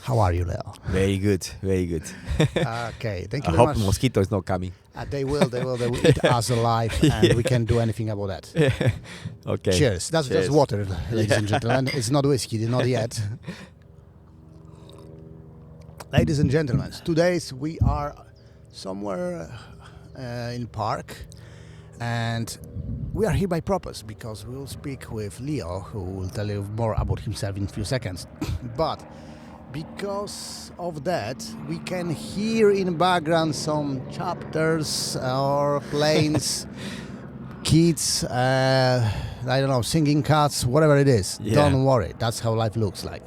How are you, Leo? Very good, very good. Okay, thank you I very hope much. mosquito is not coming. They will eat us alive, and we can't do anything about that. Okay. Cheers. That's Cheers. just water, ladies and gentlemen. It's not whiskey, not yet. Ladies and gentlemen, today we are somewhere in park, and we are here by purpose because we will speak with Leo, who will tell you more about himself in a few seconds. But because of that, we can hear in background some chapters or planes, kids, I don't know, singing cats, whatever it is. Yeah. Don't worry, that's how life looks like.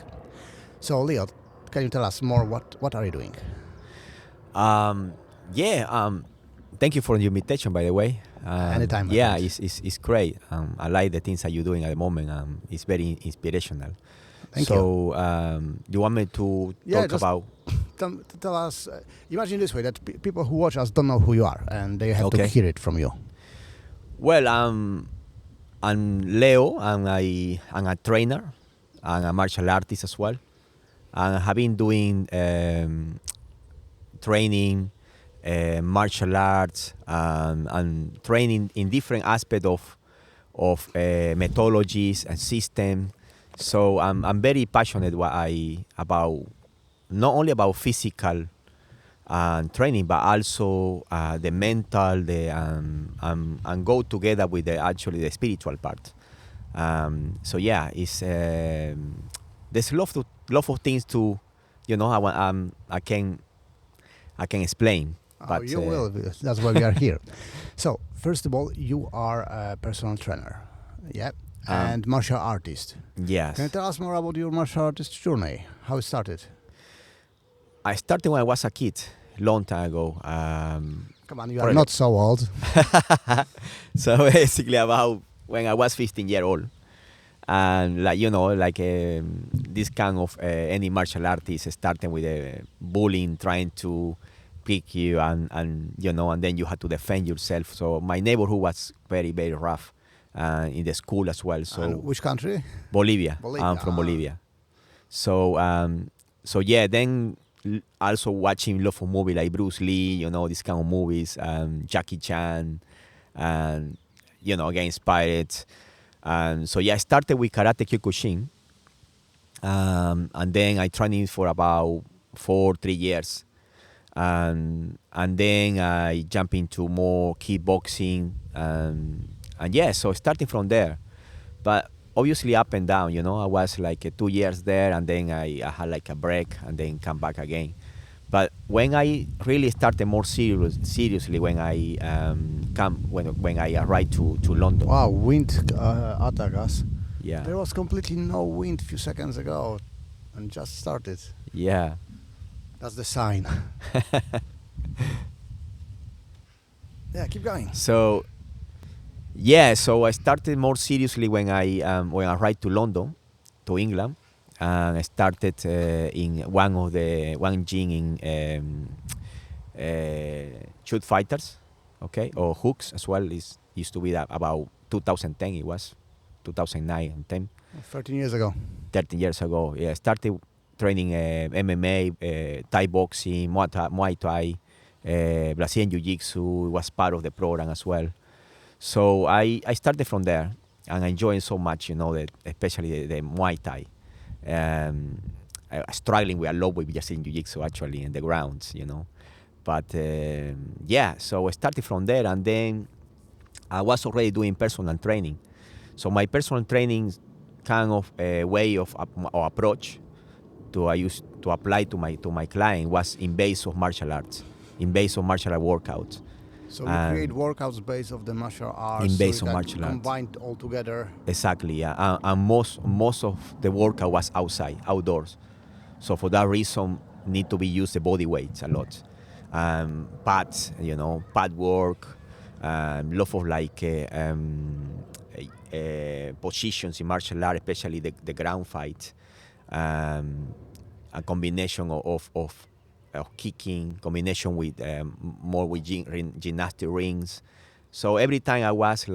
So, Leo, can you tell us more? What are you doing? Thank you for the invitation, by the way. Anytime, my Yeah, friend. it's great. I like the things that you're doing at the moment. It's very inspirational. Thank you. So, you want me to talk just about? tell us. Imagine this way: that people who watch us don't know who you are, and they have to Okay. hear it from you. Well, I'm Leo. I'm a trainer. I'm a martial artist as well. And I have been doing training, martial arts, and training in different aspects of methodologies and system. So I'm very passionate about not only about physical training, but also the mental, and go together with the spiritual part. So yeah, it's there's a lot of things to, I can explain. But You will. That's why we are here. So, first of all, you are a personal trainer, yeah, and martial artist. Yes, Can you tell us more about your martial artist journey? How it started? I started when I was a kid, long time ago. Come on, you are not so old. So basically, about when I was 15 years old, and this kind of any martial artist starting with bullying, trying to pick you, and then you had to defend yourself. So my neighborhood was very, very rough, in the school as well. So And which country? Bolivia. Bolivia. I'm from Bolivia. So yeah, then also watching lot of movies like Bruce Lee, these kind of movies, Jackie Chan, and get inspired. And so yeah, I started with Karate Kyokushin, and then I trained for about 3 years, and then I jumped into more kickboxing, and yeah, so starting from there, but obviously up and down. I was like 2 years there, and then I had like a break, and then come back again. But when I really started more seriously, when I when I arrived to London. Wow, wind attack us. Yeah. There was completely no wind a few seconds ago, and just started. Yeah. That's the sign. Yeah, keep going. So yeah, so I started more seriously when I arrived to London, to England, and I started in one gym in shoot fighters, okay, or hooks as well. It used to be about 2010. It was 2009 and 10. 13 years ago. 13 years ago. Yeah, I started training MMA, Thai boxing, Muay Thai, Brazilian Jiu-Jitsu. It was part of the program as well. So I started from there, and I enjoyed so much, especially the Muay Thai. I was struggling with a lot with Brazilian Jiu-Jitsu actually in the grounds, But yeah, so I started from there, and then I was already doing personal training. So my personal training kind of way of or approach I used to apply to my client was in base of martial arts, in base of martial art workouts. So you create workouts based of the martial arts. In base so of martial arts. Combined all together. Exactly, yeah. And most of the workout was outdoors. So for that reason, need to be used the body weights a lot. Pads, pad work, lot of positions in martial art, especially the ground fight. A combination of kicking, combination with more with gymnastic rings. So every time I was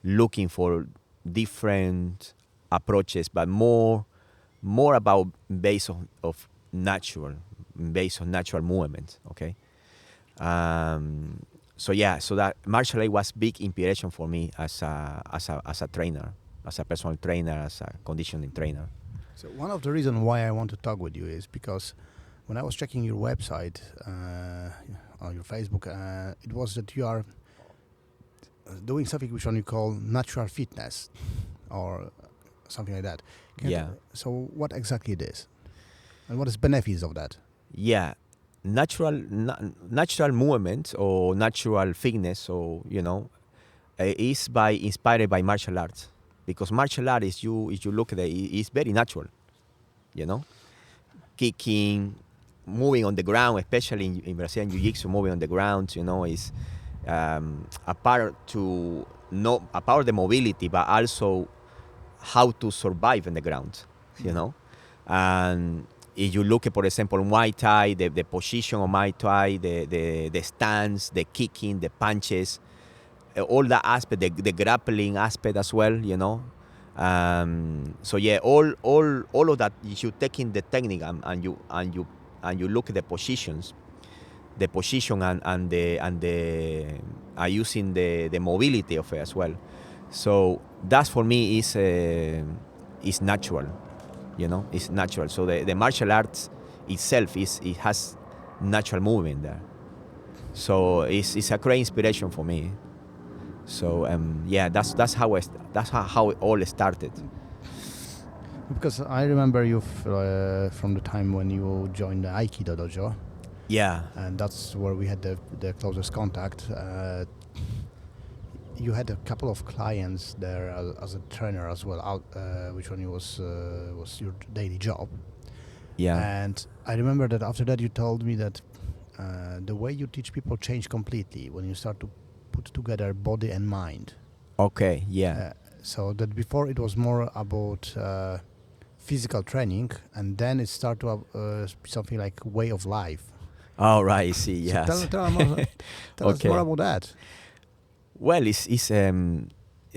looking for different approaches, but more more about based of natural, based on natural movement. Okay. So yeah, so that martial art was big inspiration for me as a trainer, as a personal trainer, as a conditioning trainer. So one of the reasons why I want to talk with you is because when I was checking your website on your Facebook, it was that you are doing something which one you call natural fitness or something like that. Yeah. So what exactly it is, and what is benefits of that? Yeah, natural movement or natural fitness, or is by inspired by martial arts, because martial art is you if you look at it, is very natural. You know, kicking, moving on the ground, especially in Brazilian Jiu-Jitsu, moving on the ground. Is a part to not a part of the mobility, but also how to survive in the ground. You know, and if you look at, for example, Muay Thai, the position of Muay Thai, the stance, the kicking, the punches, all that aspect, the grappling aspect as well, So yeah, all of that, you should take in the technique, and you look at the positions, the position and using the mobility of it as well. So that for me is natural, it's natural. So the martial arts itself it has natural movement there. So it's a great inspiration for me. So yeah, that's how it all started. Because I remember you from the time when you joined the Aikido dojo, Yeah, and that's where we had the closest contact. You had a couple of clients there as a trainer as well, which one was your daily job. yeah. And I remember that after that you told me that the way you teach people changed completely when you start to put together body and mind. Okay, yeah. So that before it was more about physical training, and then it started to have something like way of life. All right, I see. So Yes. tell us Okay. more about that. Well, it's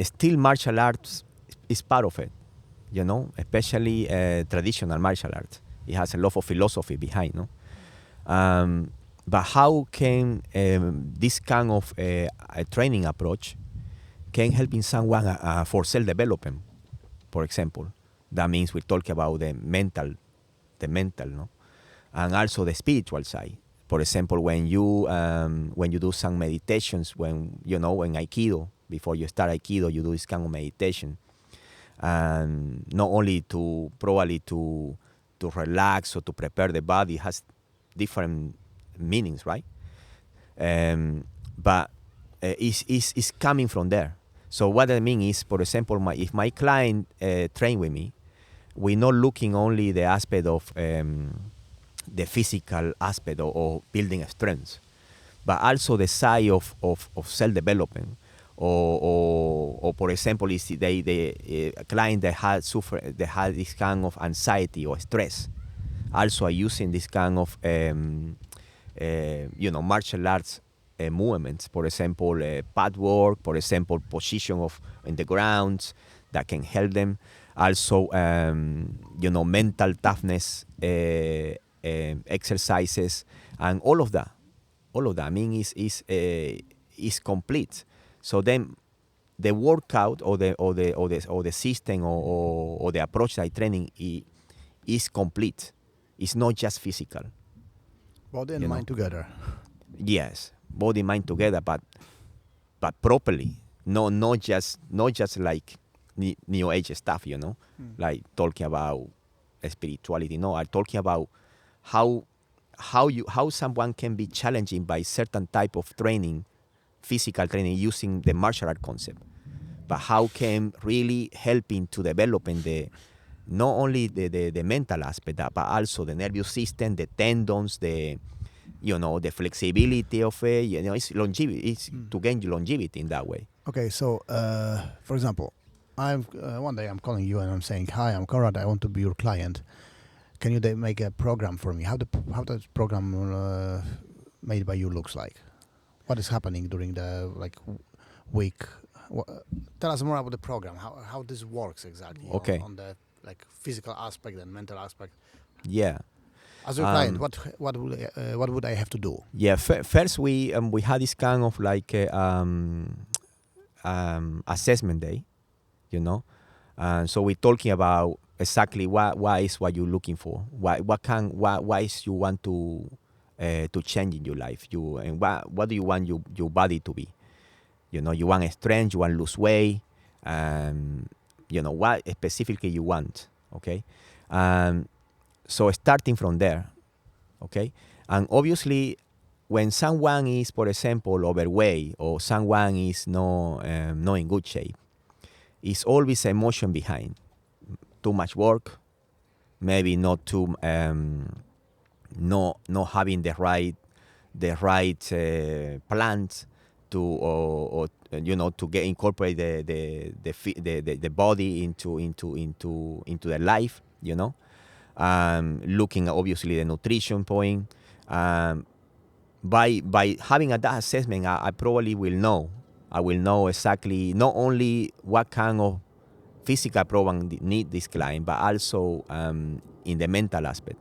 still martial arts is part of it, especially traditional martial arts. It has a lot of philosophy behind, no? But how can this kind of a training approach can helping someone for self-development, for example? That means we talk about the mental, no, and also the spiritual side. For example, when you do some meditations, when in Aikido, before you start Aikido, you do this kind of meditation, and not only to probably to relax or to prepare the body. It has different meanings, right? But it's coming from there. So what I mean is, for example, if my client train with me, we're not looking only the aspect of the physical aspect or building strength, but also the side of self-development. Or for example, is the client that had this kind of anxiety or stress, also are using this kind of martial arts movements. For example, pad work, for example, position of in the ground that can help them. Also, mental toughness exercises, and all of that. All of that. I mean, is complete. So then, the workout or the system or the approach that training is complete. It's not just physical. Body and mind together. Yes, body mind together, but properly. No, not just like new age stuff. Like talking about spirituality. No, I'm talking about how someone can be challenging by certain type of training, physical training, using the martial art concept, but how can really helping to developing the not only the mental aspect, but also the nervous system, the tendons, the flexibility of it. It's longevity. It's to gain longevity in that way. Okay, so for example, I'm one day I'm calling you and I'm saying, "Hi, I'm Konrad. I want to be your client. Can you make a program for me?" How does program made by you looks like? What is happening during the week? Tell us more about the program. How this works exactly? Okay. On the like physical aspect and mental aspect. Yeah. As your client, Um, what would I have to do? Yeah, first we had this kind of like assessment day, you know, and so we're talking about exactly what is what you're looking for, what is you want to change in your life, you and what do you want your body to be, you know, you want strength, you want lose weight, you know what specifically you want, okay, so starting from there, okay, and obviously when someone is, for example, overweight or someone is not in good shape, it's always emotion behind. Too much work, maybe not too, not having the right plans to or you know to get incorporate the body into their life, you know. Looking at obviously the nutrition point. Um, by having that assessment, I probably will know. I will know exactly not only what kind of physical program need this client, but also in the mental aspect.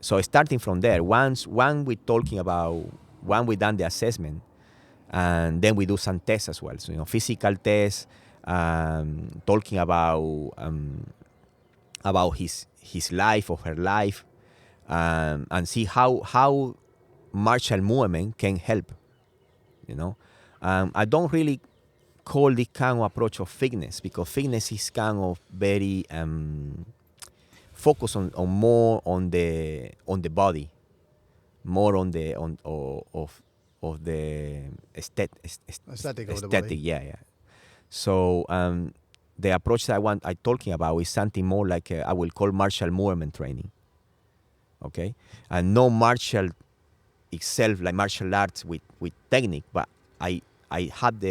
So starting from there, once we're talking about when we done the assessment, and then we do some tests as well. So physical tests, talking about his life or her life, and see how martial movement can help. You know, I don't really call this kind of approach of fitness because fitness is kind of very focused on more on the body, more on the on of the Aesthetic of the aesthetic. body. Yeah, yeah. So the approach that I talking about is something more like I will call martial movement training. Okay, and no martial itself like martial arts with technique, but I had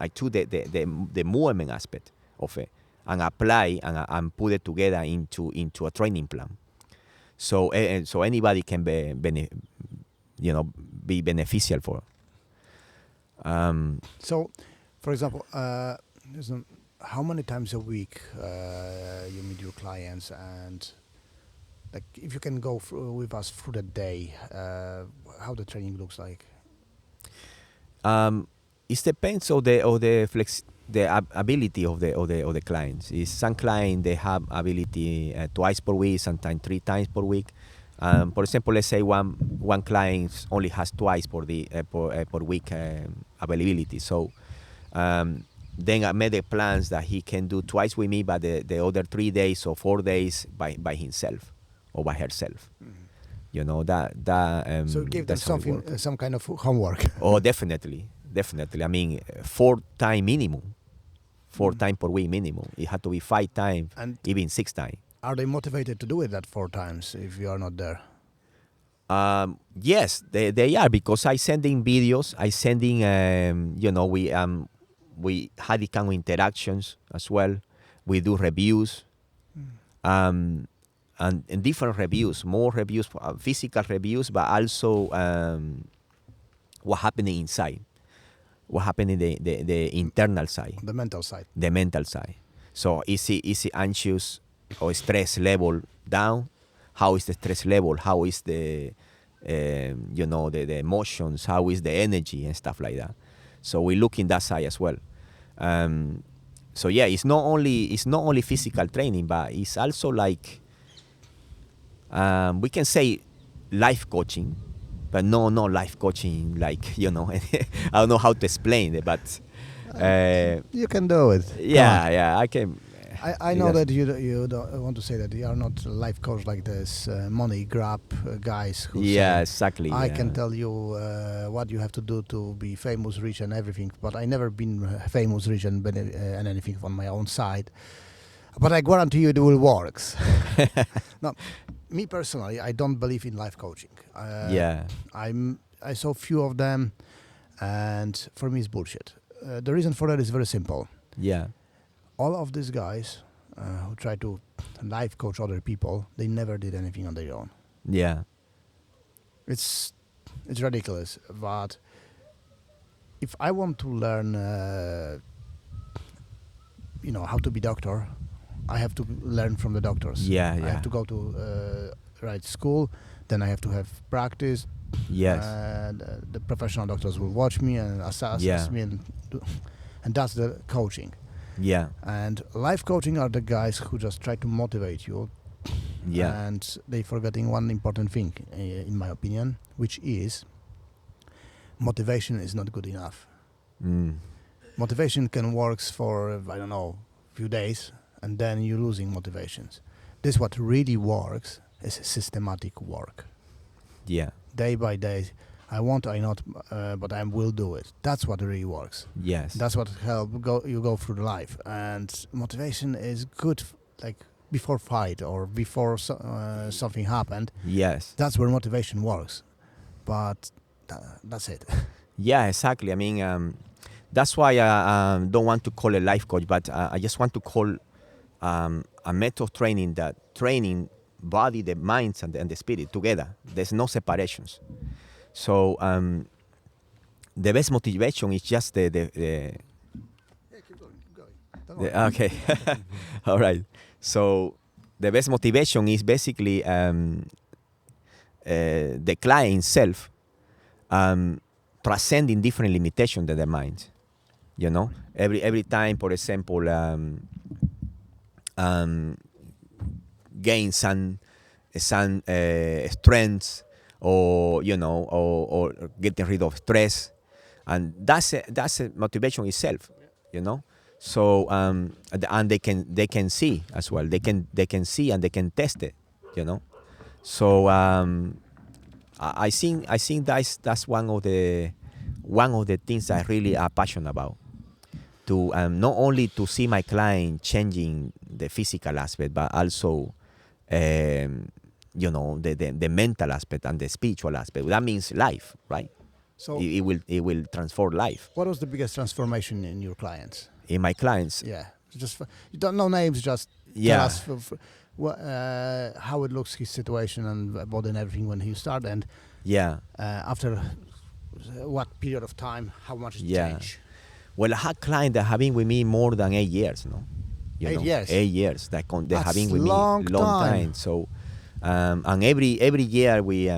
I took the movement aspect of it and apply and put it together into a training plan. So so anybody can be beneficial for. So, for example, how many times a week you meet your clients, and like if you can go through with us through the day, how the training looks like. It depends on the flex ability of the clients. Is some clients they have ability twice per week, sometimes 3 times per week. For example, let's say one client only has twice per week availability. So then I made the plans that he can do twice with me, but the other 3 days or 4 days by himself or by herself. You know So give them that's how it something, works. some kind of homework. Oh, definitely, definitely. I mean, 4 time minimum, 4 time per week minimum. It had to be 5 times, And even 6 times. are they motivated to do it that 4 times if you are not there? Yes, they are because I sending videos. I sending we had the kind of interactions as well. We do reviews, um, and different reviews, more reviews, physical reviews, but also what happening inside, what happened in the internal side, On the mental side. the mental side. So is it anxious or stress level down? How is the stress level? How is the emotions? How is the energy and stuff like that? So we look in that side as well. Um, so yeah, it's not only physical training, but it's also like we can say life coaching, but no life coaching like I don't know how to explain it, but You can do it. Come on. yeah, I can. I It know does- that you don't want to say that you are not a life coach like this money grab guys who Yeah, say exactly. I yeah. can tell you what you have to do to be famous, rich, and everything. But I never been famous, rich, and anything on my own side. But I guarantee you it will works. No, me personally, I don't believe in life coaching. Yeah, I saw few of them, and for me it's bullshit. The reason for that is very simple. yeah, All of these guys who try to life coach other people, they never did anything on their own. yeah, It's ridiculous. But if I want to learn how to be doctor, I have to learn from the doctors. Yeah, I yeah. have to go to right school, then I have to have practice. Yes. The professional doctors will watch me and assess Yeah. me, and that's the coaching. Yeah. And life coaching are the guys who just try to motivate you, Yeah. and they forgetting one important thing, in my opinion, which is motivation is not good enough. Mm. Motivation can works for I don't know few days, and then you're losing motivations. This what really works is systematic work, Yeah. day by day. I want, I not, but I will do it. That's what really works. Yes. That's what help you go through the life. And motivation is good, like before fight or before something happened. Yes. That's where motivation works. But that's it. Yeah, exactly. I mean, that's why I don't want to call a life coach, but I just want to call a method of training that training body, the minds, and the spirit together. There's no separations. So the best motivation is just the Yeah, keep going, keep going. Don't worry. okay. All right. So the best motivation is basically the client self transcending different limitations of their mind. You know, every time, for example, gain some strengths, or or getting rid of stress, and that's a motivation itself. You know, so and they can see as well. They can see and they can test it. You know, so I think that's one of the things I really are passionate about. To not only to see my client changing the physical aspect, but also the mental aspect and the spiritual aspect. That means life, right? So, It will transform life what was the biggest transformation in your clients? in my clients. Yeah, just you don't know names. Just tell Yeah. us how it looks, his situation and about and everything when he started, and Yeah. after what period of time, how much it Yeah. changed. Well, I had clients that have been with me more than 8 years. No, 8 years? 8 years. They have That's been with me long long time. time. So, and every year we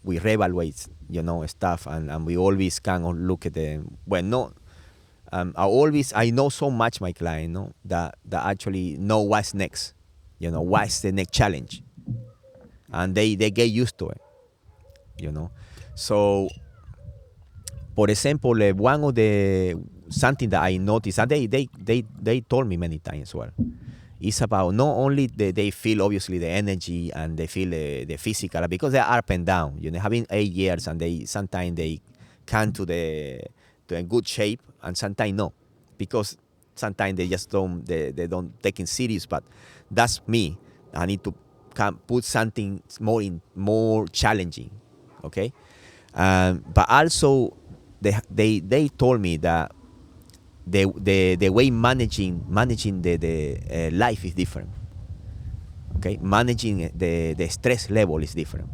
reevaluate stuff, and we always kind of look at the no. I know so much my client, that actually know what's next, what's the next challenge, and they get used to it, So, for example, one of the something that I noticed, and they told me many times as well, is about not only they feel obviously the energy and they feel the physical, because they are up and down, having 8 years, and they sometimes they come to a good shape, and sometimes no, because sometimes they just they don't take it serious. But that's me. I need to put something more challenging, okay. But also they told me that the way managing the life is different. Okay, managing the stress level is different.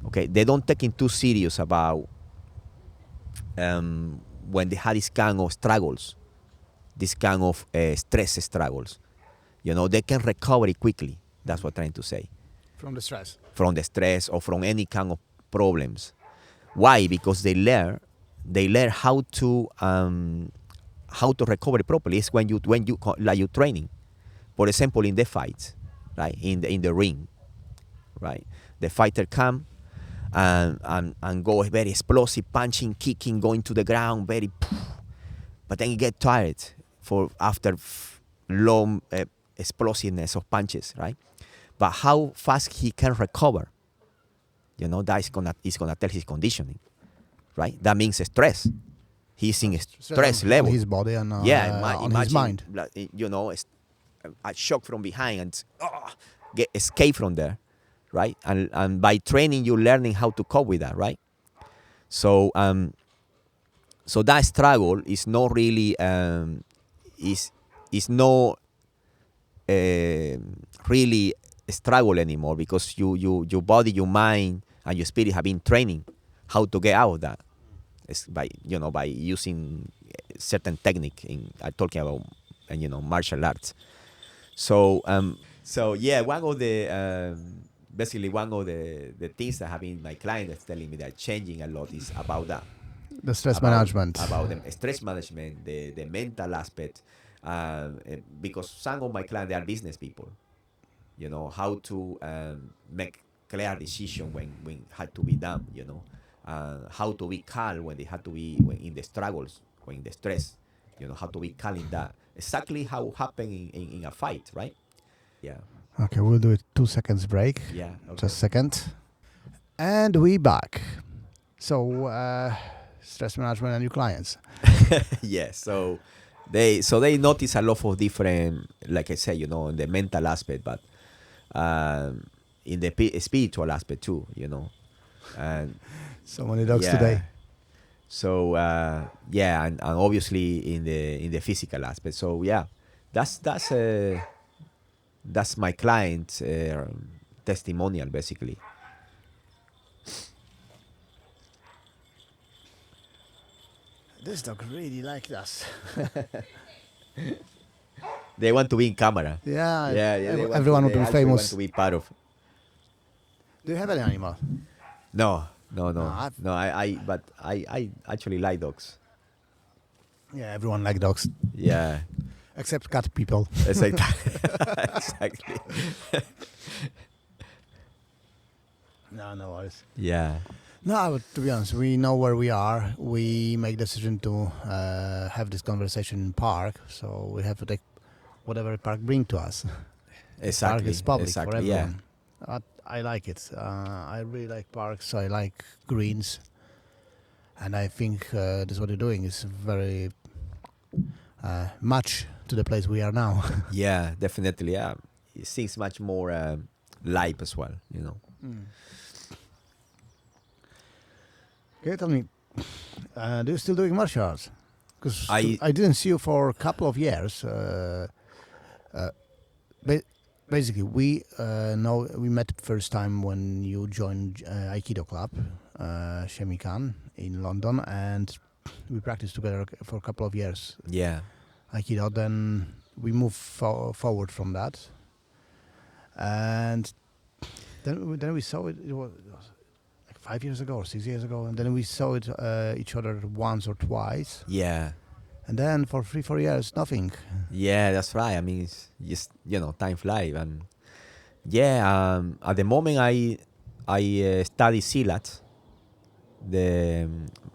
Okay, they don't take it too serious about when they had this kind of struggles, this kind of stress struggles. They can recover it quickly. That's what I'm trying to say. From the stress. From the stress or from any kind of problems. Why? Because they learn how to recover properly. It's when you like you training, for example, in the fights, right, in the ring, right, the fighter come and go very explosive, punching, kicking, going to the ground, but then he get tired after long explosiveness of punches, right? But how fast he can recover, that is gonna tell his conditioning, right? That means stress. He's in stress level. On his body and on Imagine, his mind. A shock from behind and get escape from there, right? And by training, you're learning how to cope with that, right? So so that struggle is not really is no really struggle anymore, because your body, your mind, and your spirit have been training how to get out of that. It's by using certain technique. I'm talking about martial arts. So so yeah, one of the basically one of the things that have been my client is telling me that changing a lot is about that, The stress management. about the stress management, the mental aspect, because some of my clients, they are business people, how to make clear decision when had to be done, how to be calm when they had to be when in the struggles, when in the stress, how to be calm in that, exactly how happen in a fight, right? Yeah. Okay, we'll do a 2 seconds break. Yeah, okay. Just a second. And we back. So, stress management and your clients. Yeah, so they notice a lot of different, like I say, in the mental aspect, but in the spiritual aspect too, and So many dogs yeah. today. So yeah, and obviously in the physical aspect. So yeah, that's my client testimonial basically. This dog really like us. They want to be in camera. Yeah, Yeah, they want everyone would they be actually want famous. to be part of. Do you have any animal? No, I've- but I actually like dogs. Yeah, everyone like dogs, Yeah, except cat people. exactly. Exactly. No worries. Yeah, No, but to be honest, we know where we are. We make decision to have this conversation in park, so we have to take whatever park bring to us. Park exactly. is public for Exactly. Yeah. everyone. I like it. I really like parks. I like greens, and I think this what you're doing is very much to the place we are now. Yeah, definitely. Yeah, it seems much more live as well. Okay, tell me, do you still doing martial arts? Because I- I didn't see you for a couple of years. Basically, we know we met first time when you joined Aikido club, Shemikan in London, and we practiced together for a couple of years. Yeah. Aikido. Then we moved forward from that, and then we saw it. It was like 5 years ago or 6 years ago, and then we saw it each other once or twice, Yeah. and then for 3-4 years nothing. Yeah, that's right. I mean, it's just time flies, and yeah. At the moment, I study Silat, the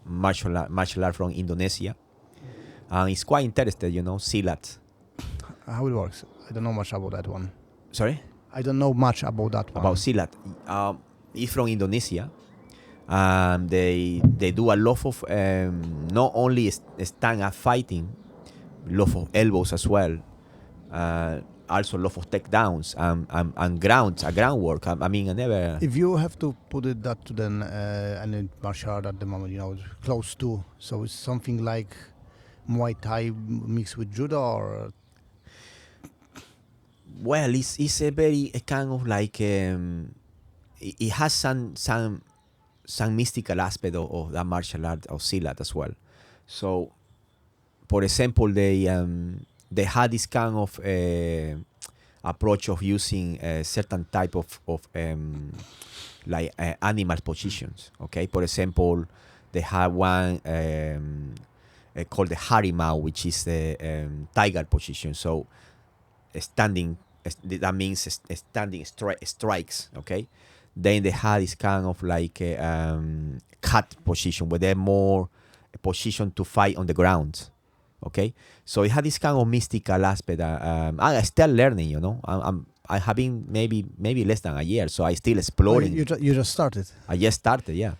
martial art from Indonesia, and it's quite interested. Silat. How it works? I don't know much about that one. Sorry, I don't know much about that one. about Silat. It's from Indonesia. They do a lot of not only stand up fighting, lot of elbows as well. Also a lot of takedowns and groundwork. I mean, I never. If you have to put it that to then any martial art at the moment, close to, so it's something like Muay Thai mixed with judo, or Well, it's a kind of like it has some mystical aspect of that martial art of Silat as well. So, for example, they had this kind of approach of using a certain type of like animal positions. Okay, for example, they have one called the harimau, which is the tiger position. So standing, that means standing strikes. Okay, then they had this kind of like cat position where they're more positioned to fight on the ground. Okay, so it had this kind of mystical aspect. I'm still learning. I have been maybe less than a year, so I still exploring. you just started. I just started, yeah.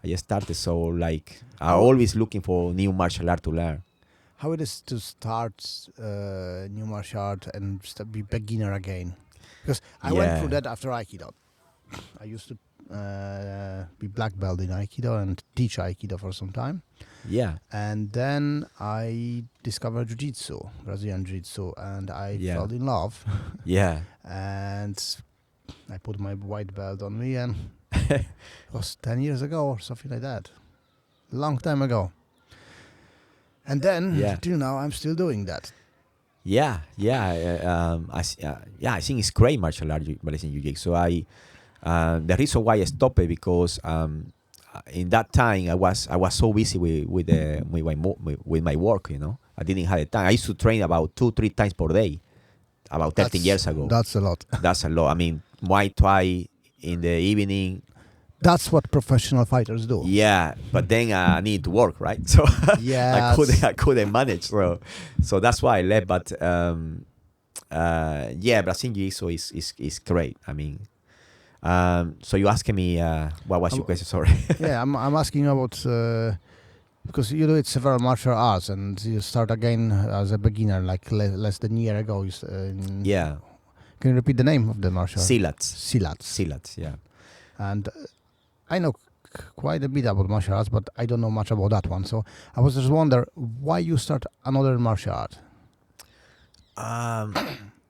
I just started, so like I'm always looking for new martial art to learn. How it is to start new martial art and be beginner again? Because I went through that after Aikido. I used to be black belt in Aikido and teach Aikido for some time. Yeah, And then I discovered Jiu-Jitsu, Brazilian Jiu-Jitsu, and I Yeah. fell in love. yeah, And I put my white belt on me, and it was 10 years ago or something like that. Long time ago. And then, Yeah. till now, I'm still doing that. I think it's great martial art, Brazilian Jiu-Jitsu. So the reason why I stopped it because in that time I was so busy with my work. I didn't have the time. I used to train about 2-3 times per day. About 13 years ago. That's a lot. That's a lot. I mean, Muay Thai in the evening. That's what professional fighters do. Yeah, but then I need to work, right? So Yeah, I couldn't manage. So that's why I left. But Brazilian Jiu-Jitsu is great. I mean, so you asking me what was your question? Sorry. yeah. I'm asking about because you do it several martial arts and you start again as a beginner, like less than a year ago. Yeah, Can you repeat the name of the martial? Silats. Silats. Yeah. And I know quite a bit about martial arts, but I don't know much about that one. So I was just wonder why you start another martial art.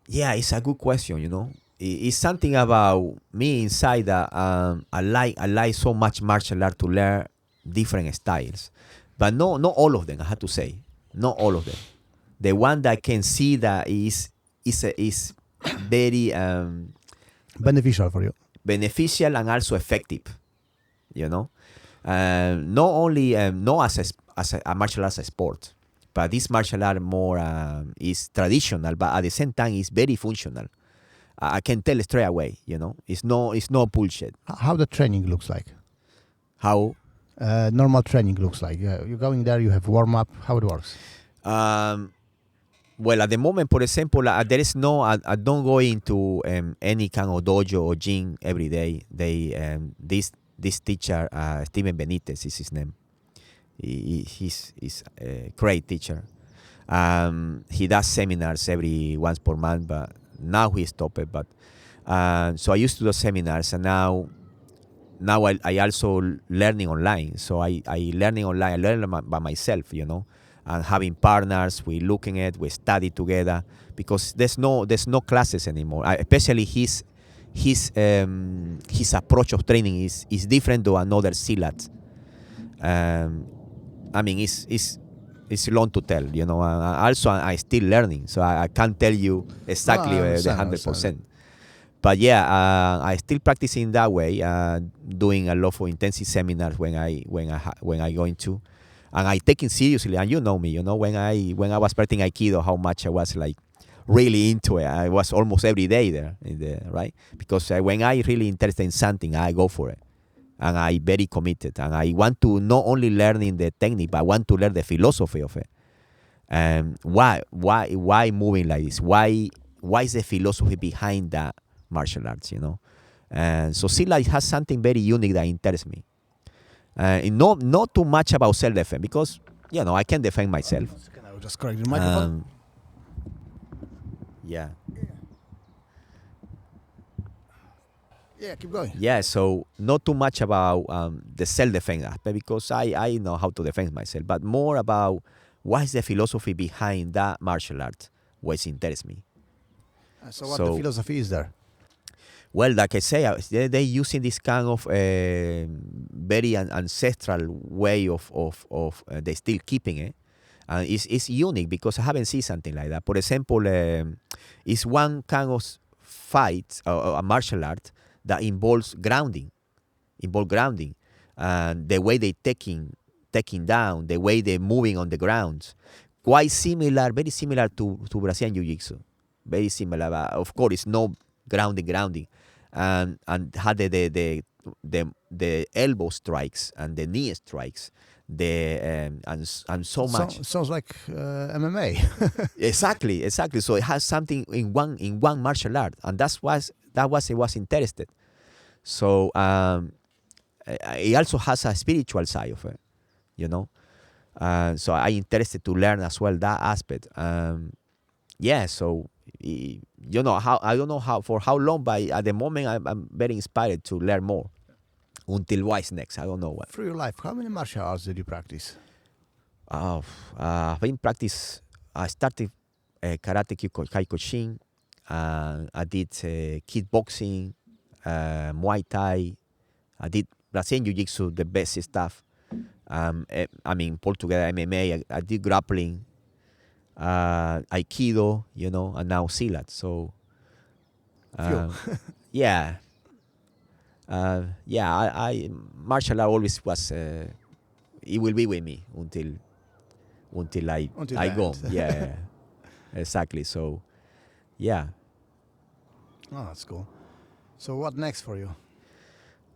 Yeah, it's a good question. It's something about me inside that I like so much martial art to learn different styles, but not all of them. I have to say, not all of them. The one that I can see that is very Beneficial for you. beneficial and also effective. Not only not as a martial arts sport, but this martial art more is traditional, but at the same time is very functional. I can tell straight away. It's no bullshit. How the training looks like? How? Normal training looks like. You're going there, you have warm up. How it works? Well, at the moment, for example, there is no. I don't go into any kind of dojo or gym every day. This teacher, Steven Benitez, is his name. He's a great teacher. He does seminars every once per month, but now he stopped it. But so I used to do seminars, and now I also learning online. So I learning online. I learn by myself, and having partners. We looking at, we study together because there's no classes anymore. Especially his approach of training is different to another silat. I mean, it's long to tell, Also, I still learning, so I can't tell you exactly the 100%. But yeah, I still practicing that way, doing a lot of intensive seminars when I go into, and I take it seriously. And you know me, when I was practicing Aikido, how much I was like really into it. I was almost every day there, right? Because when I really interested in something, I go for it, and I very committed, and I want to not only learning the technique, but I want to learn the philosophy of it. And why moving like this? Why is the philosophy behind that martial arts? And so Silat has something very unique that interests me. Not too much about self-defense because I can defend myself. Can I just correct the microphone? Yeah. Yeah, keep going. Yeah, so not too much about the self-defense aspect because I know how to defend myself, but more about what is the philosophy behind that martial art, what interests me. So what the philosophy is there? Well, like I say, they're using this kind of very ancestral way of they still keeping it. And it's unique because I haven't seen something like that. For example, it's one kind of fight, a martial art, that involves grounding. And the way they taking down, the way they're moving on the ground. Quite similar, very similar to Brazilian Jiu-Jitsu. Very similar. But of course, it's no grounding. And had the elbow strikes and the knee strikes, and so much. Sounds like MMA. Exactly. So it has something in one martial art, and it was interested. So it also has a spiritual side of it, So I interested to learn as well that aspect. So how I don't know for how long, but at the moment I'm very inspired to learn more. Until what's next, I don't know what. Through your life, how many martial arts did you practice? I've been practice. I started karate, kyokushin. I did kickboxing, Muay Thai. I did Brazilian Jiu-Jitsu, the best stuff. Pulled together MMA. I did grappling. Aikido, and now Silat. So, Few. yeah, yeah. I martial art always was. It will be with me until Until I the go. end. Yeah, exactly. So, yeah. Oh, that's cool. So what next for you?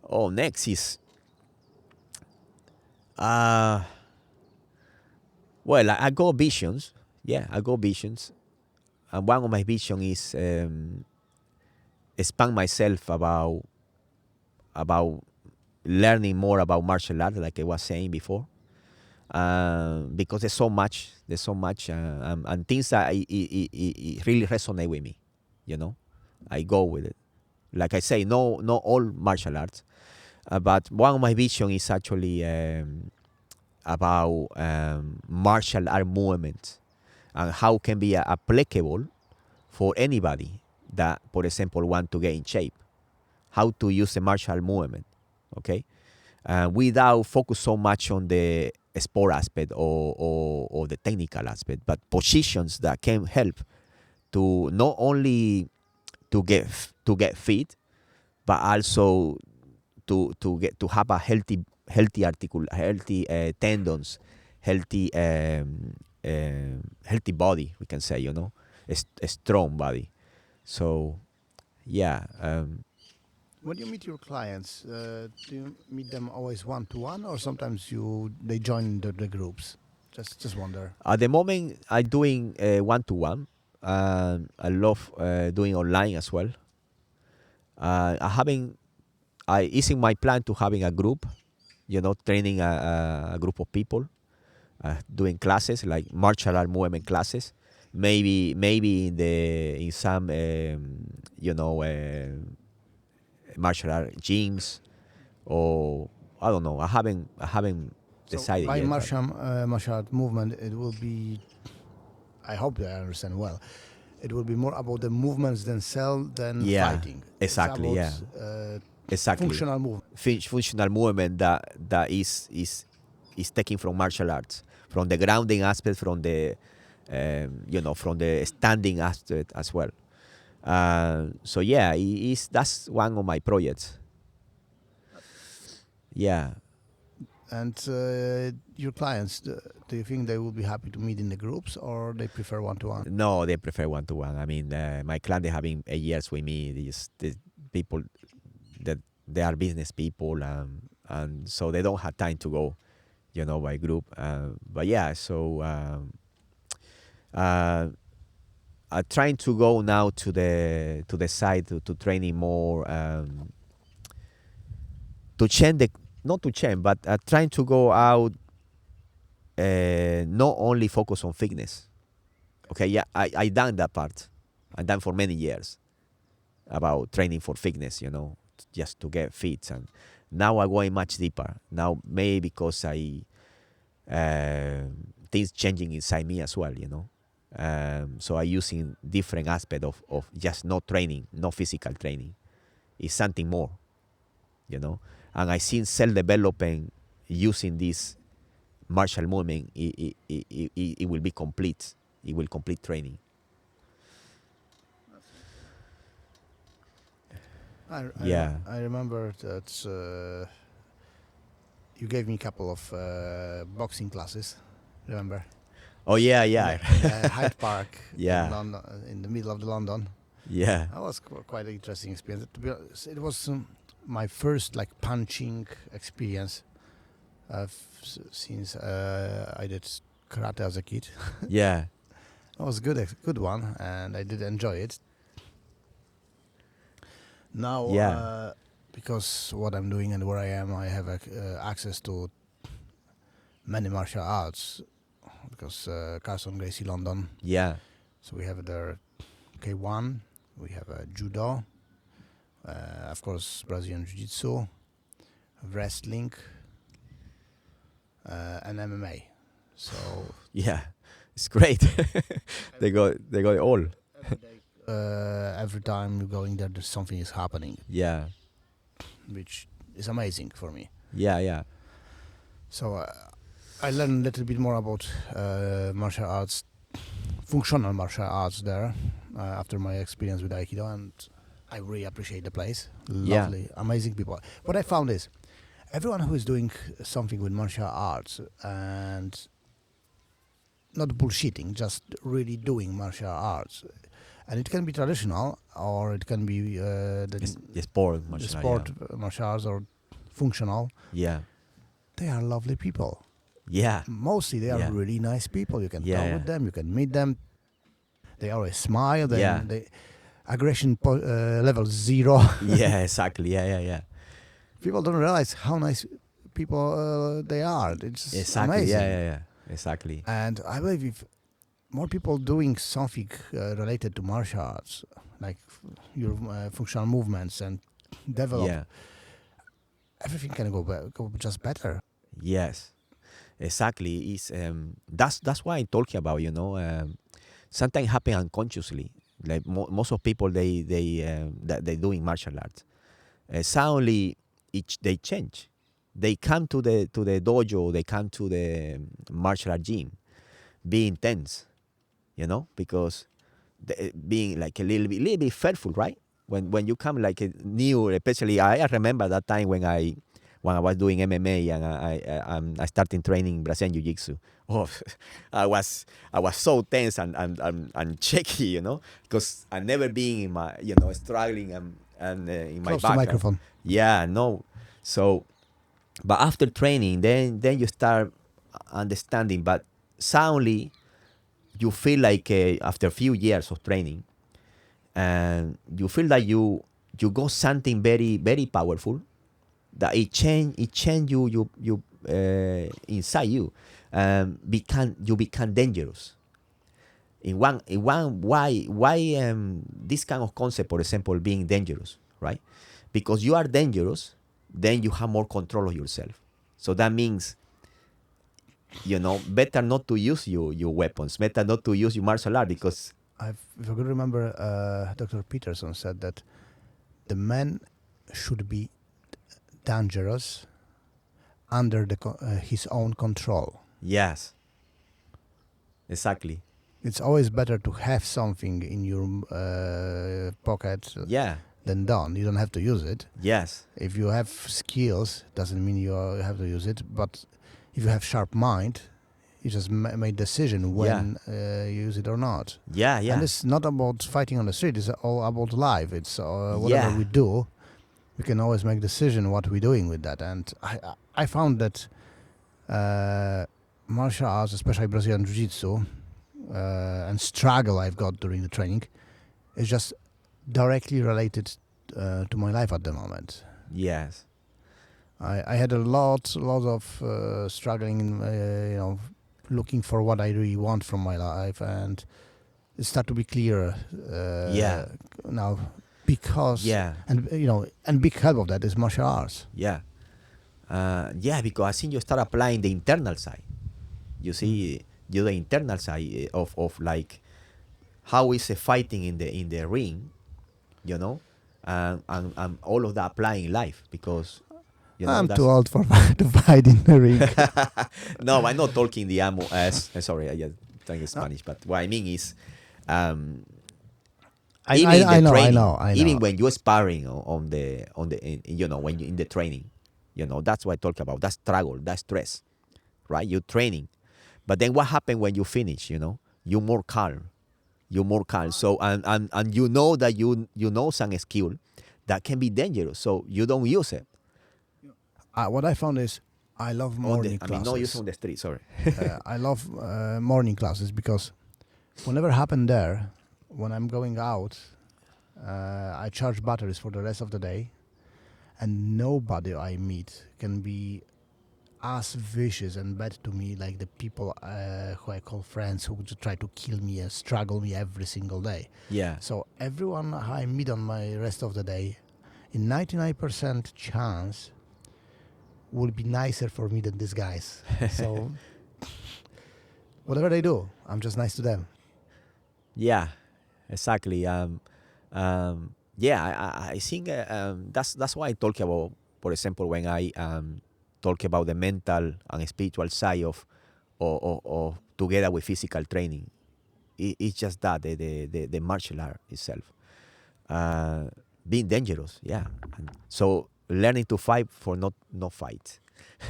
Oh, next is uh well, I got visions. Yeah, I got visions, and one of my vision is expand myself about learning more about martial art, like I was saying before. Because there's so much, and things that it really resonate with me. You know, I go with it. Like I say, no, not all martial arts, but one of my vision is actually about martial art movement and how can be applicable for anybody that, for example, want to get in shape. How to use the martial movement, okay, without focus so much on the sport aspect or the technical aspect, but positions that can help to not only to get fit, but also to have a healthy tendons, healthy healthy body. We can say, a strong body. So yeah, When you meet your clients, do you meet them always one to one, or sometimes they join the groups? Just wonder. at the moment I'm doing one to one. I love doing online as well. I having I is in my plan to having a group, training a group of people, doing classes like martial art movement classes. Maybe in some martial art gyms, or I don't know. I haven't So decided by yet, but martial art movement, it will be. I hope that I understand well. It will be more about the movements themselves than yeah, fighting. It's exactly, about yeah, exactly. functional movement. Functional movement that is taken from martial arts, from the grounding aspect, from the from the standing aspect as well. So yeah, that's one of my projects. Yeah. And your clients, do you think they will be happy to meet in the groups, or they prefer one to one? No, they prefer one to one. I mean, my client, they have been 8 years with me. These people that they are business people, and so they don't have time to go, by group. But yeah, so uh, I'm trying to go now to the side to training more, to change the not to change, but trying to go out, not only focus on fitness. Okay, yeah, I done that part. I done for many years about training for fitness, just to get fit. And now I'm going much deeper. Now maybe because uh, things changing inside me as well, so I using different aspect of just not training, not physical training. It's something more, And I seen self-development using this martial movement. It will be complete. It will complete training. Yeah. I remember that you gave me a couple of boxing classes. Remember? Oh yeah, In yeah, the Hyde Park in yeah, London, in the middle of the London. yeah, That was quite an interesting experience. To be honest, it was my first like punching experience since I did karate as a kid. yeah, It was good one, and I did enjoy it. Now, yeah, because what I'm doing and where I am, I have access to many martial arts because Carson Gracie London. yeah, So we have there K1, we have judo, of course Brazilian Jiu-Jitsu, wrestling, and MMA. So yeah. It's great. they got it all. every time you're going there, there's something is happening, Yeah, which is amazing for me. yeah, yeah, So I learned a little bit more about martial arts functional martial arts there after my experience with Aikido, and I really appreciate the place. Yeah. Lovely, amazing people. What I found is everyone who is doing something with martial arts and not bullshitting, just really doing martial arts, and it can be traditional or it can be The sport, the martial art, sport martial arts or functional. Yeah. They are lovely people. Yeah. Mostly they are Yeah. really nice people. You can Yeah, talk yeah. with them, you can meet them. They always smile. Yeah. They aggression level 0. Yeah, exactly. Yeah. People don't realize how nice people they are. It's just Exactly. amazing. Yeah. Exactly. And I believe if more people doing something related to martial arts, like your functional movements and develop, Yeah. everything can go just better. Yes. Exactly. It's that's why I'm talking about. Sometimes happen unconsciously. Like most of people, that they doing martial arts. Suddenly, they change. They come to the dojo. They come to the martial art gym, be intense. Because being like a little bit fearful, right? When you come like a new, especially I remember that time when I was doing MMA and I started training Brazilian Jiu-Jitsu. Oh, I was so tense and shaky, because I never been in my, struggling and in my Close to back. microphone. Yeah, no. So, but after training, then you start understanding. But suddenly, you feel like after a few years of training, and you feel that you got something very very powerful, that it change you inside you, you become dangerous. In one why this kind of concept, for example, being dangerous, right? Because you are dangerous, then you have more control of yourself. So that means, better not to use your weapons, better not to use your martial art, because If I could remember, Dr. Peterson said that the man should be dangerous under his own control. yes, exactly, It's always better to have something in your pocket yeah, than done. You don't have to use it. yes, If you have skills, doesn't mean you have to use it. But if you have sharp mind, you just make decision when you use it or not. yeah, And it's not about fighting on the street. It's all about life. It's whatever Yeah. we do, we can always make decision what we're doing with that. And I found that martial arts, especially Brazilian Jiu-Jitsu, and struggle I've got during the training, is just directly related to my life at the moment. yes, I had a lot of struggling, looking for what I really want from my life, and it started to be clearer Yeah. now, because yeah, and big help of that is martial arts. yeah, because I think you start applying the internal side. You see, the internal side of like how is a fighting in the ring, and all of that applying in life, because I'm that's too old for to fight in the ring. no, I'm not talking the ammo as sorry, I just talking Spanish, but what I mean is, even in the training, I know. even when you're sparring on the when you're in the training, that's what I talk about. That struggle, that stress, right? You're training, but then what happens when you finish? You're more calm. You're more calm. So and you know that you know some skill that can be dangerous, so you don't use it. What I found is I love morning classes. Not use on the street. Sorry. I love morning classes because whenever happen there, when I'm going out, I charge batteries for the rest of the day, and nobody I meet can be as vicious and bad to me like the people who I call friends, who just try to kill me and struggle me every single day. Yeah. So everyone I meet on my rest of the day, in 99% chance, will be nicer for me than these guys. So whatever they do, I'm just nice to them. Yeah, exactly. I think that's why I talk about, for example, when I talk about the mental and spiritual side of together with physical training. it's just that the martial art itself, being dangerous, yeah. And so learning to fight for not fight.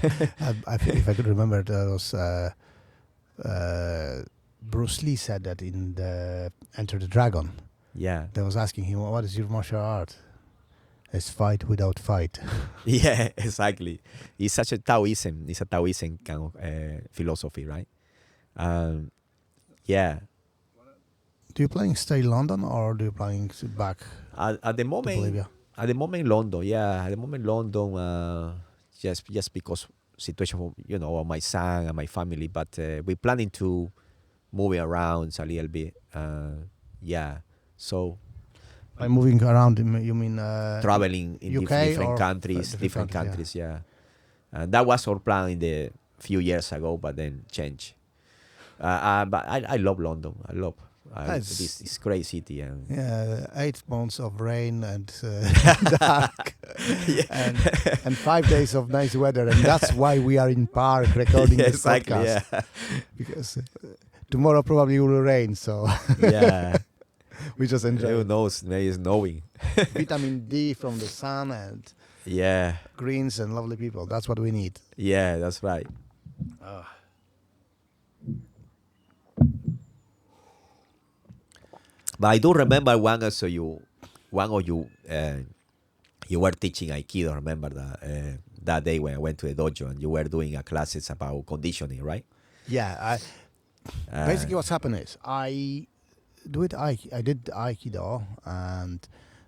If I could remember, there was Bruce Lee said that in the Enter the Dragon. Yeah, They was asking him, "What is your martial art?" It's fight without fight. yeah, exactly. It's such a Taoism. It's a Taoism kind of philosophy, right? Um, yeah. Do you planning to stay in London or do you planning to back At the to moment, Bolivia? London. Yeah, at the moment, London. Just because situation of of my son and my family, but we're planning to moving around a little bit. Yeah, so By moving around, you mean traveling in UK different or countries, different countries. Yeah, and that was our plan in the few years ago, but then changed. But I love London. I love That's this great city. And yeah, 8 months of rain and dark, yeah. and 5 days of nice weather, and that's why we are in park recording Yeah, this exactly. podcast Yeah, because tomorrow probably will rain, so yeah. we just enjoy Who it. knows? Maybe it's snowing. Vitamin D from the sun and Yeah, greens and lovely people. That's what we need. yeah, that's right. But I do remember one of you, you were teaching Aikido. Remember that day when I went to the dojo and you were doing a classes about conditioning, right? Yeah, Uh, basically what's happened is I did Aikido, and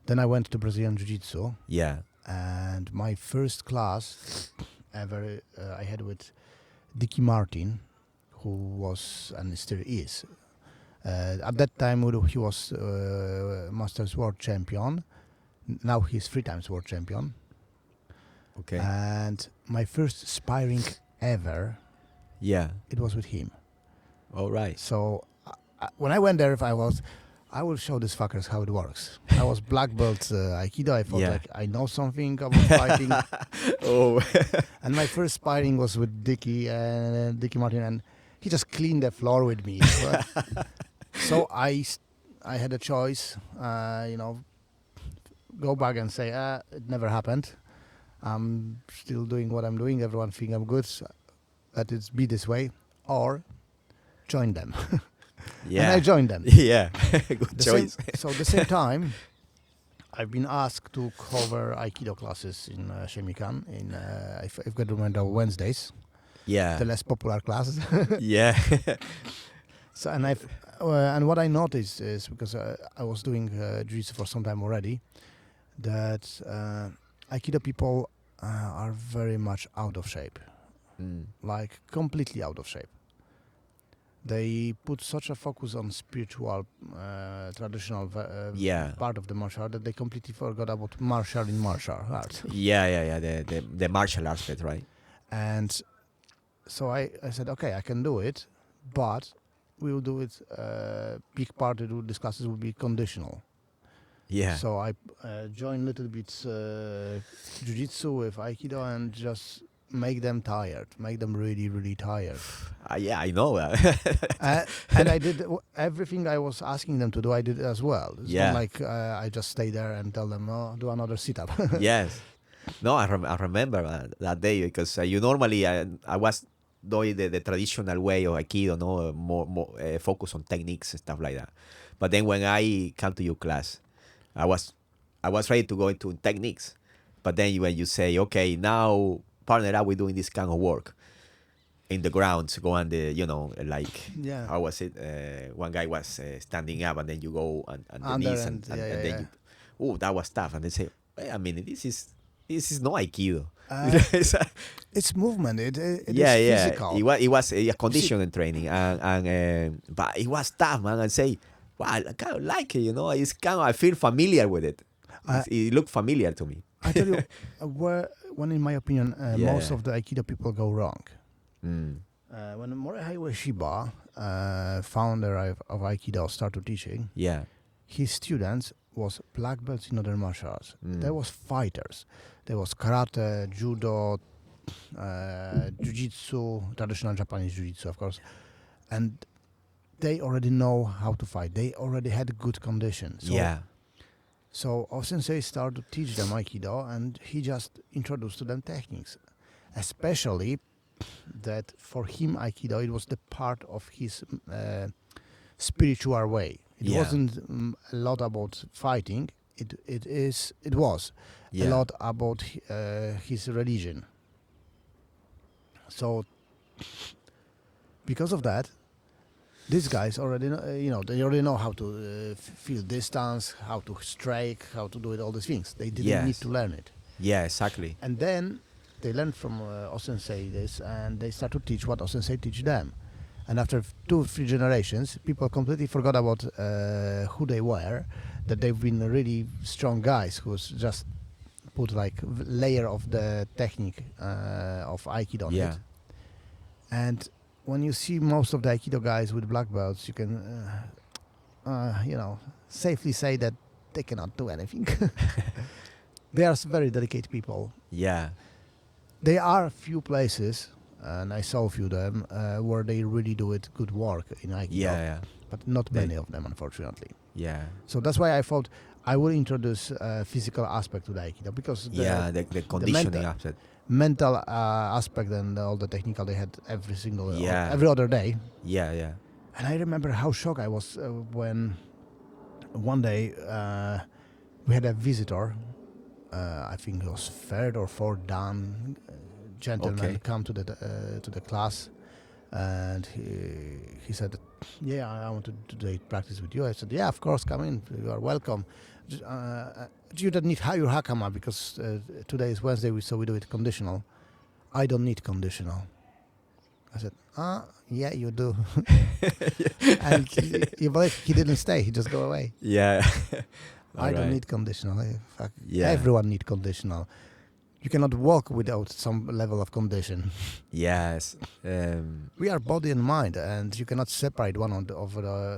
then I went to Brazilian Jiu-Jitsu, yeah, and my first class ever I had with Dicky Martin, who was and still is. At that time, he was Masters World Champion. Now he's 3 times World Champion. okay, And my first sparring ever, yeah, it was with him. all right, So when I went there, I will show these fuckers how it works. I was black belt Aikido. I thought Yeah. like I know something about fighting. oh, And my first sparring was with Dicky Martin, and he just cleaned the floor with me. So I had a choice, go back and say, it never happened. I'm still doing what I'm doing. Everyone think I'm good. So let it be this way, or join them. yeah, And I joined them. yeah, good The choice. At the same time, I've been asked to cover Aikido classes in Shemikan, if I remember, Wednesdays, Yeah, the less popular classes. yeah, So and what I noticed is, because I was doing jiu-jitsu for some time already, that Aikido people are very much out of shape, like completely out of shape. They put such a focus on spiritual, traditional Yeah. part of the martial art that they completely forgot about martial arts. yeah. The martial aspect, right? And so I said, okay, I can do it, but we will do it. Big part of these classes will be conditional. Yeah, So I join a little bit jiu-jitsu with Aikido and just make them tired, make them really, really tired. yeah, I know. And I did everything I was asking them to do. I did as well. It's Yeah. not like I just stay there and tell them, "Oh, do another sit-up." Yes. No, I remember that day because normally I was doing the traditional way of Aikido, no, more focus on techniques and stuff like that. But then when I come to your class, I was ready to go into techniques. But then when you say, okay, now partner up, we're doing this kind of work in the ground, go on the, like, Yeah. how was it? One guy was standing up and then you go on the Under knees and- and yeah, then yeah. you, oh, that was tough. And they say, wait a minute, this is no Aikido. It's movement. It yeah, is yeah. physical. It was a conditioning training, and but it was tough, man. And say, wow, I kind of like it, It's kind of, I feel familiar with it. It looked familiar to me. I tell you, when in my opinion, most Yeah. of the Aikido people go wrong. Mm. When Morihei Ueshiba, founder of Aikido, started teaching, Yeah. his students was black belts in other martial arts. Mm. There was fighters. There was karate, judo, jiu-jitsu, traditional Japanese jiu-jitsu, of course. And they already know how to fight. They already had good condition. So our sensei started to teach them Aikido, and he just introduced to them techniques. Especially that for him Aikido, it was the part of his spiritual way. It wasn't a lot about fighting. It was a lot about his religion. So because of that, these guys already know, they already know how to feel distance, how to strike, how to do it, all these things. They didn't need to learn it. Yeah, exactly. And then they learned from Osensei this, and they start to teach what Osensei teach them. And after 2-3 generations, people completely forgot about who they were, that they've been really strong guys who's just put like layer of the technique of Aikido on it. And when you see most of the Aikido guys with black belts, you can, safely say that they cannot do anything. They are very delicate people. Yeah. There are few places, and I saw a few of them, where they really do it good work in Aikido. But not many of them, unfortunately. Yeah. So that's why I thought I will introduce a physical aspect to the Aikido, because the conditioning aspect. Mental aspect and all the technical they had every other day. Yeah. And I remember how shocked I was when one day we had a visitor. I think it was third or fourth Dan gentleman come to the class, and he said, "Yeah, I want to do practice with you." I said, "Yeah, of course, come in. You are welcome. You don't need your hakama because today is Wednesday, so we do it conditional." "I don't need conditional." I said, yeah, you do. And you believe he didn't stay, he just go away. Yeah. I don't need conditional. Everyone need conditional. You cannot walk without some level of condition. Yes. We are body and mind, and you cannot separate one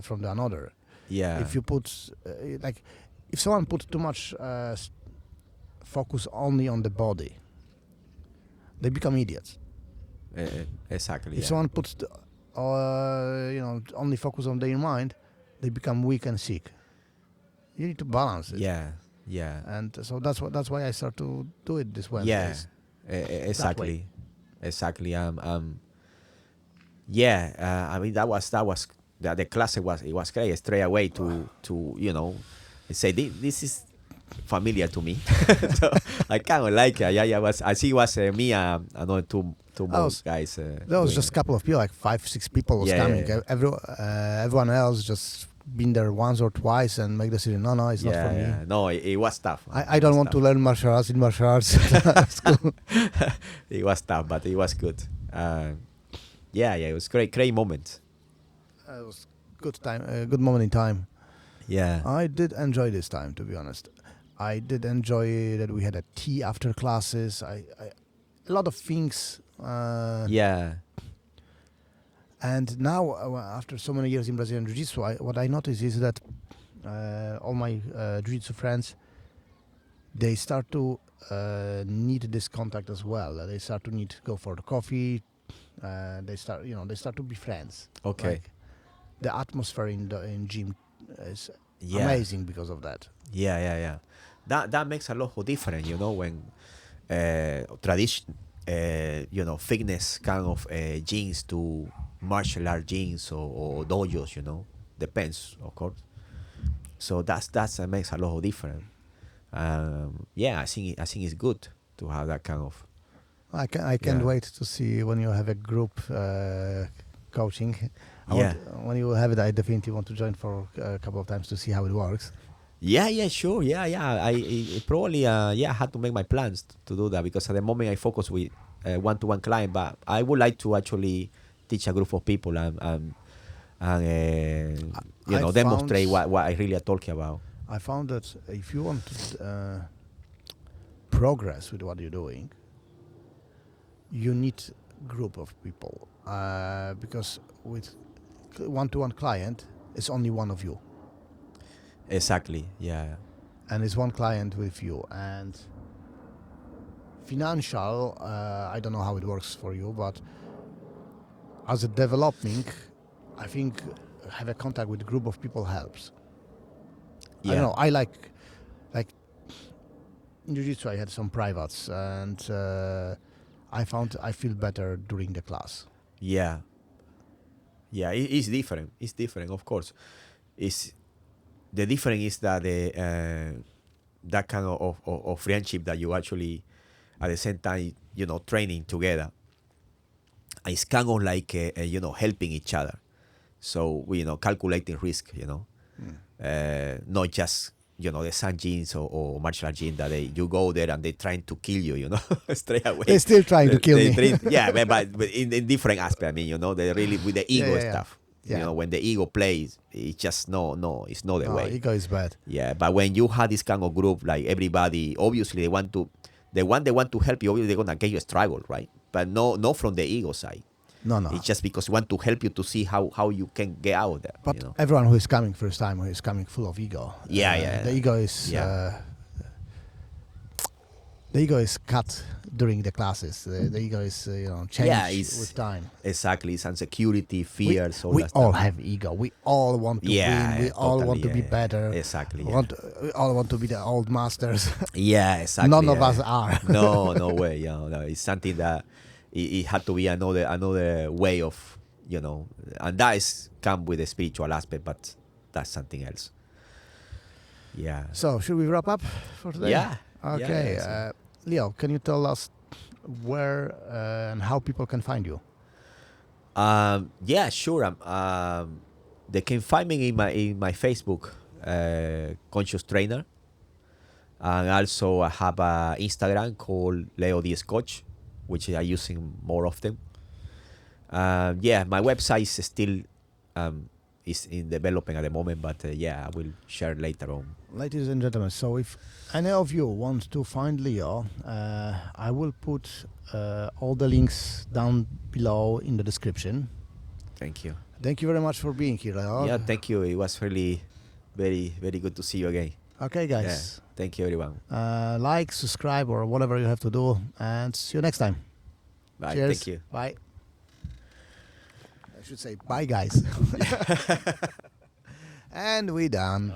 from the another. Yeah. If you put, if someone puts too much focus only on the body, they become idiots. Exactly. If someone puts, only focus on their mind, they become weak and sick. You need to balance it. Yeah. And so that's why I start to do it this Wednesdays. Exactly. Exactly. I mean that was the class was great straight away to say this is familiar to me. So I kind of like it. I see it was me and another two more guys. There was just a couple of people, like 5-6 people was coming. Yeah. Everyone else just been there once or twice and make the decision. No, it's not for me. No, it was tough. I don't want to learn martial arts in martial arts school. It was tough, but it was good. It was great moment. It was good time, good moment in time. Yeah. I did enjoy this time, to be honest. I did enjoy that we had a tea after classes. A lot of things. And now, after so many years in Brazilian Jiu-Jitsu, what I notice is that all my Jiu-Jitsu friends, they start to need this contact as well. They start to need to go for the coffee. They start to be friends. Okay. Like, the atmosphere in gym is amazing because of that. Yeah. That makes a lot of difference, when tradition, fitness kind of gyms to martial art gyms or dojos, depends, of course. So that makes a lot of difference. I think it's good to have that kind of. I can't wait to see when you have a group coaching. When you have it, I definitely want to join for a couple of times to see how it works. Yeah, sure. Yeah. I probably I had to make my plans to do that because at the moment I focus with one-to-one client, but I would like to actually teach a group of people and demonstrate what I really are talking about. I found that if you want to progress with what you're doing, you need group of people because with one-to-one client, it's only one of you. Exactly. Yeah. And it's one client with you. And financial, I don't know how it works for you, but as a developing, I think have a contact with a group of people helps. I Yeah. don't know. I like in jiu-jitsu. I had some privates, and I found I feel better during the class. Yeah. Yeah, it's different. It's different, of course. It's the difference is that that kind of friendship that you actually at the same time training together. It's kind of like helping each other. So we calculating risk. Not just the sun jeans or martial art gym that you go there and they trying to kill you, straight away. They're still trying to kill me. Yeah, but in different aspect. I mean, they really with the ego stuff. Yeah. When the ego plays, it's just no, it's not the way. Ego is bad. Yeah, but when you have this kind of group, like everybody, obviously they want to help you. Obviously they're gonna get you a struggle, right? But no from the ego side. No. It's just because they want to help you to see how you can get out of there. But everyone who is coming first time, who is coming full of ego. Yeah. The ego is the ego is cut during the classes. The ego is changed with time. Exactly, it's insecurity, fears. We all have ego. We all want to win. We all want to be better. Exactly. We all want to be the old masters. Yeah, exactly. None of us are. No way. No, it's something that it had to be another way of and that is come with the spiritual aspect, but that's something else. Yeah. So should we wrap up for today? Yeah. Okay. Yeah, Leo, can you tell us where and how people can find you? Yeah, sure. They can find me in my Facebook, Conscious Trainer, and also I have an Instagram called Leo Diez Coach, which I'm using more often. Yeah, my website is still is in development at the moment, but I will share later on. Ladies and gentlemen, so if any of you want to find Leo, I will put all the links down below in the description. Thank you. Thank you very much for being here, Leo. Yeah, thank you. It was really very, very good to see you again. Okay, guys. Yeah, thank you, everyone. Like, subscribe, or whatever you have to do, and see you next time. Bye. Cheers. Thank you. Bye. I should say bye, guys. And we done.